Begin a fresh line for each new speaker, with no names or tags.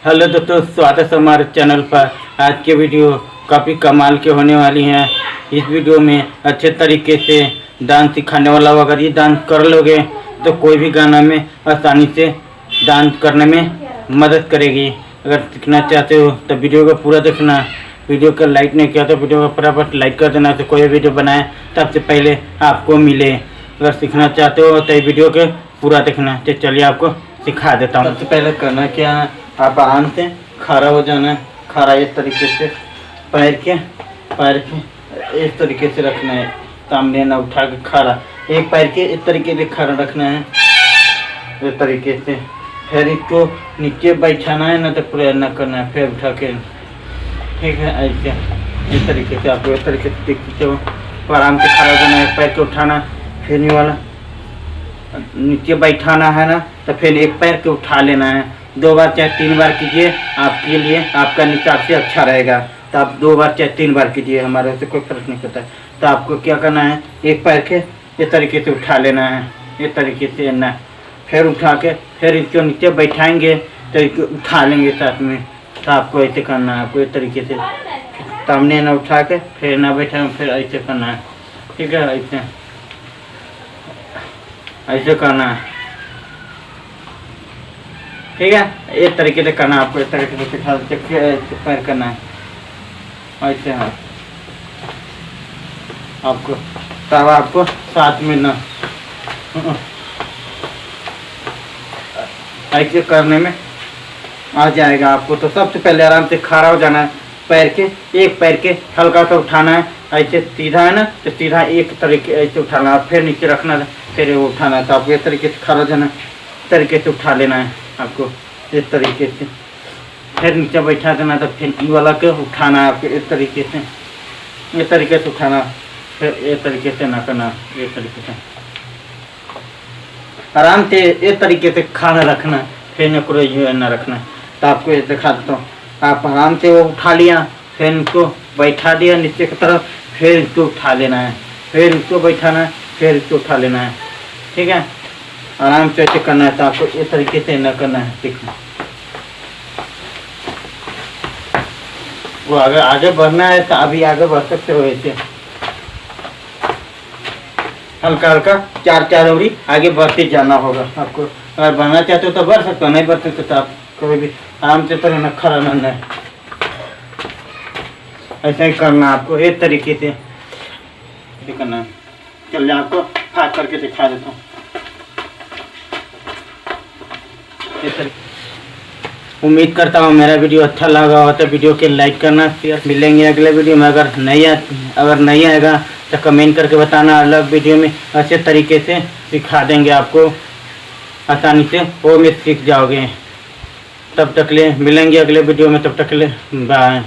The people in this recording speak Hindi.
हेलो दोस्तों, स्वागत है हमारे चैनल पर। आज के वीडियो काफ़ी कमाल के होने वाली हैं। इस वीडियो में अच्छे तरीके से डांस सिखाने वाला हूँ। अगर ये डांस कर लोगे तो कोई भी गाना में आसानी से डांस करने में मदद करेगी। अगर सीखना चाहते हो तो वीडियो को पूरा देखना। वीडियो को लाइक नहीं किया तो वीडियो को फटाफट लाइक कर देना, तो कोई वीडियो बनाए सबसे पहले आपको मिले। अगर सीखना चाहते हो तो वीडियो को पूरा देखना। तो चलिए आपको सिखा देता हूँ। सबसे पहले करना क्या है, आप आराम से खड़ा हो जाना है। खड़ा इस तरीके से पैर के इस तरीके से रखना है, सामने ना उठा के खड़ा। एक पैर के इस तरीके से खड़ा रखना है इस तरीके से। फिर इसको नीचे बैठाना है ना, तो पूरा ना करना है, फिर उठा के, ठीक है। ऐसे इस तरीके से आपको इस तरीके से देखते हो, आराम से खड़ा हो जाना है। पैर को उठाना, फिर नहीं वाला नीचे बैठाना है ना, तो फिर एक पैर को उठा लेना है। 2 बार चाहे 3 बार कीजिए, आपके लिए आपका निशाब से अच्छा रहेगा। तो आप 2 बार चाहे 3 बार कीजिए, हमारे से कोई फर्क नहीं पड़ता। तो आपको क्या करना है, एक पैर के इस तरीके से उठा लेना है, इस तरीके से ना, फिर उठा के फिर इसको नीचे बैठाएंगे तो इसको उठा लेंगे साथ में। तो आपको ऐसे करना है, आपको इस तरीके से सामने ना उठा के फिर ना बैठाएंगे, फिर ऐसे करना है, ठीक है। ऐसे करना है, ठीक है। इस तरीके से करना है आपको, इस तरीके से पैर करना है ऐसे है आपको। तब आपको साथ में ना ऐसे करने में आ जाएगा आपको। तो सबसे पहले आराम से खड़ा हो जाना है। पैर के एक पैर के हल्का सा उठाना है, ऐसे सीधा है ना, तो सीधा एक तरीके ऐसे उठाना है, फिर नीचे रखना है, फिर वो उठाना है। तो आपको इस तरीके से खड़ा हो जाना है, इस तरीके से उठा लेना है आपको, इस तरीके से। फिर नीचे बैठा देना, तो फिर ई वाला के उठाना है आपको, इस तरीके से, इस तरीके से उठाना, फिर इस तरीके से ना करना, इस तरीके से आराम से इस तरीके से खाना रखना, फिर न करो ये ना रखना। तो आपको ये दिखा देता हूँ। आप आराम से वो उठा लिया, फिर इसको बैठा दिया नीचे की तरफ, फिर इसको उठा लेना है, फिर इसको बैठाना है, फिर इसको उठा लेना है, ठीक है। आराम से ऐसे करना है। तो आपको इस तरीके से न करना है, सीखना। वो अगर आगे बढ़ना है तो अभी आगे बढ़ सकते हो ऐसे, हल्का हल्का 4-4 उंगली आगे बढ़ते जाना होगा आपको। अगर बढ़ना चाहते हो तो बढ़ सकते हो, नहीं बढ़ सकते तो आप कभी भी आराम से तरह खड़ा रहना है। ऐसा ही करना आपको, एक तरीके से करना है। चलिए आपको फास्ट करके दिखा देता हूँ। उम्मीद करता हूँ मेरा वीडियो अच्छा लगा हो तो वीडियो के लाइक करना, शेयर। मिलेंगे अगले वीडियो में। अगर नहीं आएगा तो कमेंट करके बताना। अलग वीडियो में अच्छे तरीके से सिखा देंगे आपको, आसानी से वो में सीख जाओगे। तब तक ले मिलेंगे अगले वीडियो में, तब तक ले बाय।